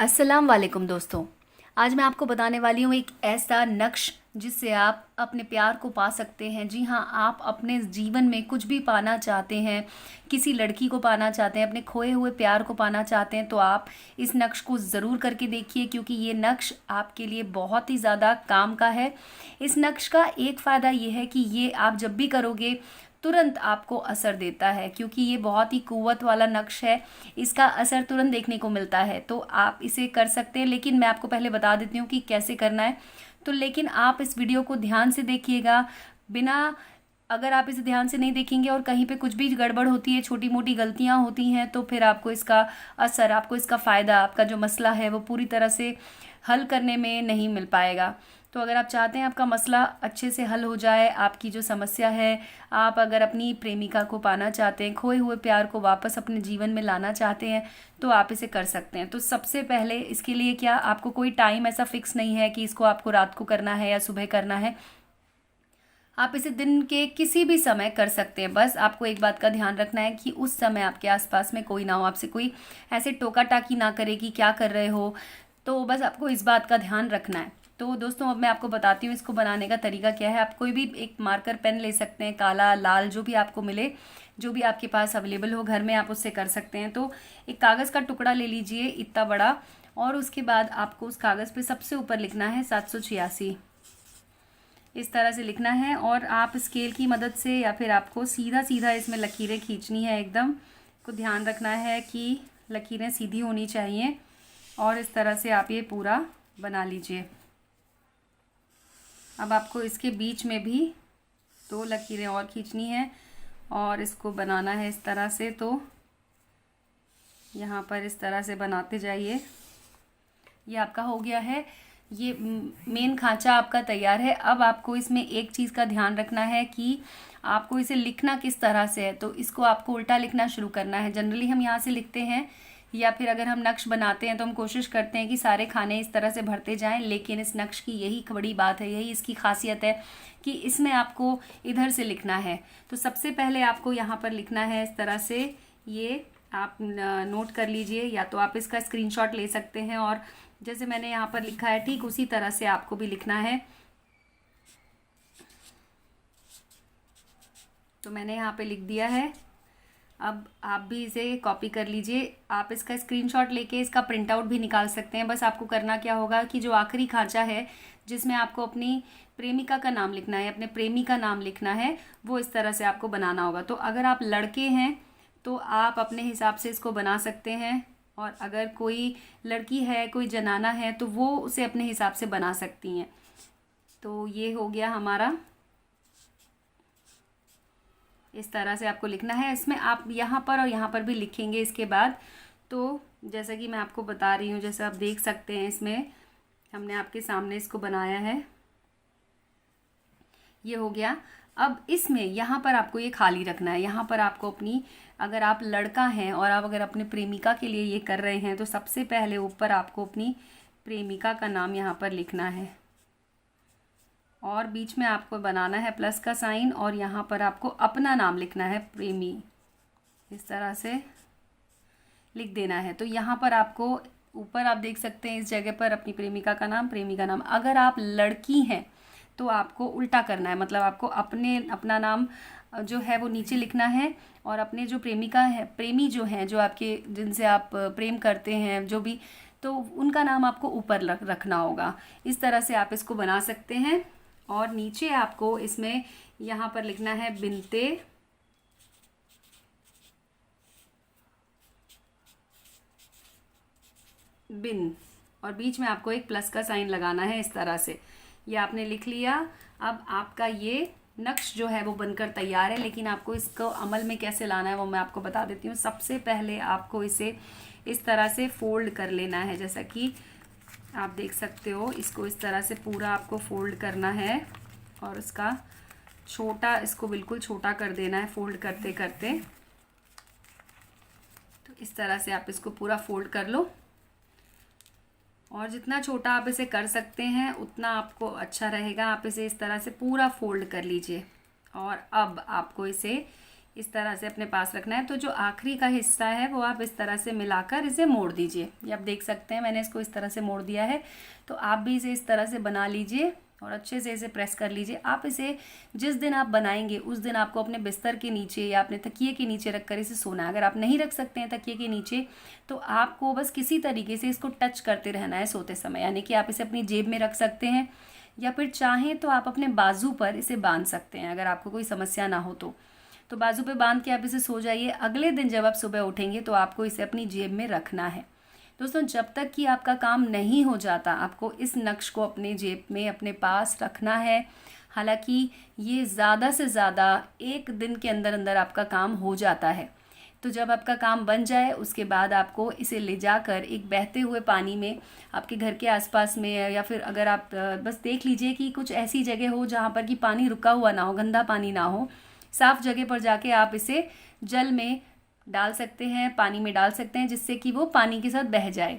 अस्सलाम वालेकुम दोस्तों। आज मैं आपको बताने वाली हूँ एक ऐसा नक्श जिससे आप अपने प्यार को पा सकते हैं। जी हाँ, आप अपने जीवन में कुछ भी पाना चाहते हैं, किसी लड़की को पाना चाहते हैं, अपने खोए हुए प्यार को पाना चाहते हैं, तो आप इस नक्श को ज़रूर करके देखिए, क्योंकि ये नक्श आपके लिए बहुत ही ज़्यादा काम का है। इस नक्श का एक फ़ायदा ये है कि ये आप जब भी करोगे तुरंत आपको असर देता है, क्योंकि ये बहुत ही कुव्वत वाला नक्श है। इसका असर तुरंत देखने को मिलता है, तो आप इसे कर सकते हैं। लेकिन मैं आपको पहले बता देती हूँ कि कैसे करना है। तो लेकिन आप इस वीडियो को ध्यान से देखिएगा। बिना अगर आप इसे ध्यान से नहीं देखेंगे और कहीं पे कुछ भी गड़बड़ होती है, छोटी मोटी गलतियां होती हैं, तो फिर आपको इसका असर, आपको इसका फ़ायदा, आपका जो मसला है वो पूरी तरह से हल करने में नहीं मिल पाएगा। तो अगर आप चाहते हैं आपका मसला अच्छे से हल हो जाए, आपकी जो समस्या है, आप अगर अपनी प्रेमिका को पाना चाहते हैं, खोए हुए प्यार को वापस अपने जीवन में लाना चाहते हैं, तो आप इसे कर सकते हैं। तो सबसे पहले इसके लिए क्या, आपको कोई टाइम ऐसा फिक्स नहीं है कि इसको आपको रात को करना है या सुबह करना है। आप इसे दिन के किसी भी समय कर सकते हैं। बस आपको एक बात का ध्यान रखना है कि उस समय आपके आसपास में कोई ना हो, आपसे कोई ऐसे टोका टाकी ना करे कि क्या कर रहे हो। तो बस आपको इस बात का ध्यान रखना है। तो दोस्तों, अब मैं आपको बताती हूँ इसको बनाने का तरीका क्या है। आप कोई भी एक मार्कर पेन ले सकते हैं, काला लाल जो भी आपको मिले, जो भी आपके पास अवेलेबल हो घर में, आप उससे कर सकते हैं। तो एक कागज़ का टुकड़ा ले लीजिए इतना बड़ा, और उसके बाद आपको उस कागज़ पे सबसे ऊपर लिखना है 786। इस तरह से लिखना है, और आप स्केल की मदद से या फिर आपको सीधा सीधा इसमें लकीरें खींचनी है। एकदम को ध्यान रखना है कि लकीरें सीधी होनी चाहिए, और इस तरह से आप ये पूरा बना लीजिए। अब आपको इसके बीच में भी 2 लकीरें और खींचनी है और इसको बनाना है इस तरह से। तो यहाँ पर इस तरह से बनाते जाइए। ये आपका हो गया है, ये मेन खांचा आपका तैयार है। अब आपको इसमें एक चीज़ का ध्यान रखना है कि आपको इसे लिखना किस तरह से है। तो इसको आपको उल्टा लिखना शुरू करना है। जनरली हम यहाँ से लिखते हैं, या फिर अगर हम नक्श बनाते हैं तो हम कोशिश करते हैं कि सारे खाने इस तरह से भरते जाएं। लेकिन इस नक्श की यही बड़ी बात है, यही इसकी खासियत है कि इसमें आपको इधर से लिखना है। तो सबसे पहले आपको यहाँ पर लिखना है इस तरह से। ये आप नोट कर लीजिए, या तो आप इसका स्क्रीनशॉट ले सकते हैं, और जैसे मैंने यहाँ पर लिखा है ठीक उसी तरह से आपको भी लिखना है। तो मैंने यहाँ पे लिख दिया है। अब आप भी इसे कॉपी कर लीजिए। आप इसका स्क्रीनशॉट लेके इसका प्रिंट आउट भी निकाल सकते हैं। बस आपको करना क्या होगा कि जो आखिरी खांचा है जिसमें आपको अपनी प्रेमिका का नाम लिखना है, अपने प्रेमी का नाम लिखना है, वो इस तरह से आपको बनाना होगा। तो अगर आप लड़के हैं तो आप अपने हिसाब से इसको बना सकते हैं, और अगर कोई लड़की है, कोई जनाना है, तो वो उसे अपने हिसाब से बना सकती हैं। तो ये हो गया हमारा। इस तरह से आपको लिखना है। इसमें आप यहाँ पर और यहाँ पर भी लिखेंगे इसके बाद। तो जैसा कि मैं आपको बता रही हूँ, जैसे आप देख सकते हैं, इसमें हमने आपके सामने इसको बनाया है। ये हो गया। अब इसमें यहाँ पर आपको ये खाली रखना है। यहाँ पर आपको अपनी, अगर आप लड़का हैं और आप अगर अपने प्रेमिका के लिए ये कर रहे हैं, तो सबसे पहले ऊपर आपको अपनी प्रेमिका का नाम यहाँ पर लिखना है, और बीच में आपको बनाना है प्लस का साइन, और यहाँ पर आपको अपना नाम लिखना है, प्रेमी। इस तरह से लिख देना है। तो यहाँ पर आपको ऊपर आप देख सकते हैं इस जगह पर अपनी प्रेमिका का नाम, प्रेमी का नाम। अगर आप लड़की हैं तो आपको उल्टा करना है, मतलब आपको अपना नाम जो है वो नीचे लिखना है, और अपने जो प्रेमिका है, प्रेमी जो हैं, जो आपके, जिनसे आप प्रेम करते हैं, जो भी, तो उनका नाम आपको ऊपर रखना होगा। इस तरह से आप इसको बना सकते हैं। और नीचे आपको इसमें यहाँ पर लिखना है बिनते बिन, और बीच में आपको एक प्लस का साइन लगाना है इस तरह से। ये आपने लिख लिया। अब आपका ये नक्श जो है वो बनकर तैयार है। लेकिन आपको इसको अमल में कैसे लाना है वो मैं आपको बता देती हूँ। सबसे पहले आपको इसे इस तरह से फोल्ड कर लेना है, जैसा कि आप देख सकते हो। इसको इस तरह से पूरा आपको फोल्ड करना है, और इसका छोटा, इसको बिल्कुल छोटा कर देना है फोल्ड करते करते। तो इस तरह से आप इसको पूरा फोल्ड कर लो, और जितना छोटा आप इसे कर सकते हैं उतना आपको अच्छा रहेगा। आप इसे इस तरह से पूरा फोल्ड कर लीजिए, और अब आपको इसे इस तरह से अपने पास रखना है। तो जो आखिरी का हिस्सा है वो आप इस तरह से मिलाकर इसे मोड़ दीजिए। ये आप देख सकते हैं मैंने इसको इस तरह से मोड़ दिया है। तो आप भी इसे इस तरह से बना लीजिए और अच्छे से इसे प्रेस कर लीजिए। आप इसे जिस दिन आप बनाएंगे उस दिन आपको अपने बिस्तर के नीचे या अपने तकिए के नीचे रख कर इसे सोना है। अगर आप नहीं रख सकते हैं तकिए के नीचे तो आपको बस किसी तरीके से इसको टच करते रहना है सोते समय, यानी कि आप इसे अपनी जेब में रख सकते हैं या फिर चाहें तो आप अपने बाजू पर इसे बांध सकते हैं अगर आपको कोई समस्या ना हो तो बाजू पे बांध के आप इसे सो जाइए। अगले दिन जब आप सुबह उठेंगे तो आपको इसे अपनी जेब में रखना है। दोस्तों, जब तक कि आपका काम नहीं हो जाता आपको इस नक्श को अपने जेब में अपने पास रखना है। हालांकि ये ज़्यादा से ज़्यादा 1 दिन के अंदर अंदर आपका काम हो जाता है। तो जब आपका काम बन जाए उसके बाद आपको इसे ले जाकर एक बहते हुए पानी में आपके घर के आसपास में या फिर अगर आप बस देख लीजिए कि कुछ ऐसी जगह हो जहाँ पर कि पानी रुका हुआ ना हो, गंदा पानी ना हो, साफ़ जगह पर जाके आप इसे जल में डाल सकते हैं, पानी में डाल सकते हैं, जिससे कि वो पानी के साथ बह जाए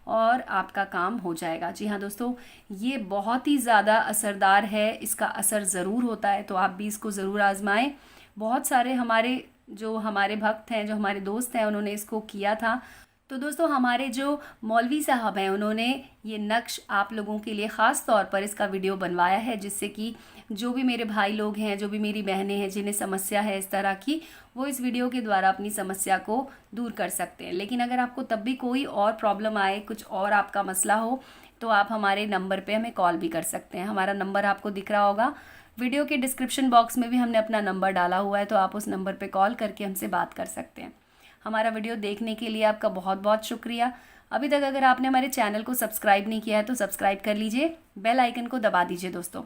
और आपका काम हो जाएगा। जी हाँ दोस्तों, ये बहुत ही ज़्यादा असरदार है, इसका असर ज़रूर होता है। तो आप भी इसको ज़रूर आजमाएं। बहुत सारे हमारे भक्त हैं, जो हमारे दोस्त हैं, उन्होंने इसको किया था। तो दोस्तों, हमारे जो मौलवी साहब हैं उन्होंने ये नक्श आप लोगों के लिए ख़ास तौर पर इसका वीडियो बनवाया है, जिससे कि जो भी मेरे भाई लोग हैं, जो भी मेरी बहनें हैं जिन्हें समस्या है इस तरह की, वो इस वीडियो के द्वारा अपनी समस्या को दूर कर सकते हैं। लेकिन अगर आपको तब भी कोई और प्रॉब्लम आए, कुछ और आपका मसला हो, तो आप हमारे नंबर पे हमें कॉल भी कर सकते हैं। हमारा नंबर आपको दिख रहा होगा, वीडियो के डिस्क्रिप्शन बॉक्स में भी हमने अपना नंबर डाला हुआ है, तो आप उस नंबर पर कॉल करके हमसे बात कर सकते हैं। हमारा वीडियो देखने के लिए आपका बहुत बहुत शुक्रिया। अभी तक अगर आपने हमारे चैनल को सब्सक्राइब नहीं किया है तो सब्सक्राइब कर लीजिए, बेल आइकन को दबा दीजिए दोस्तों।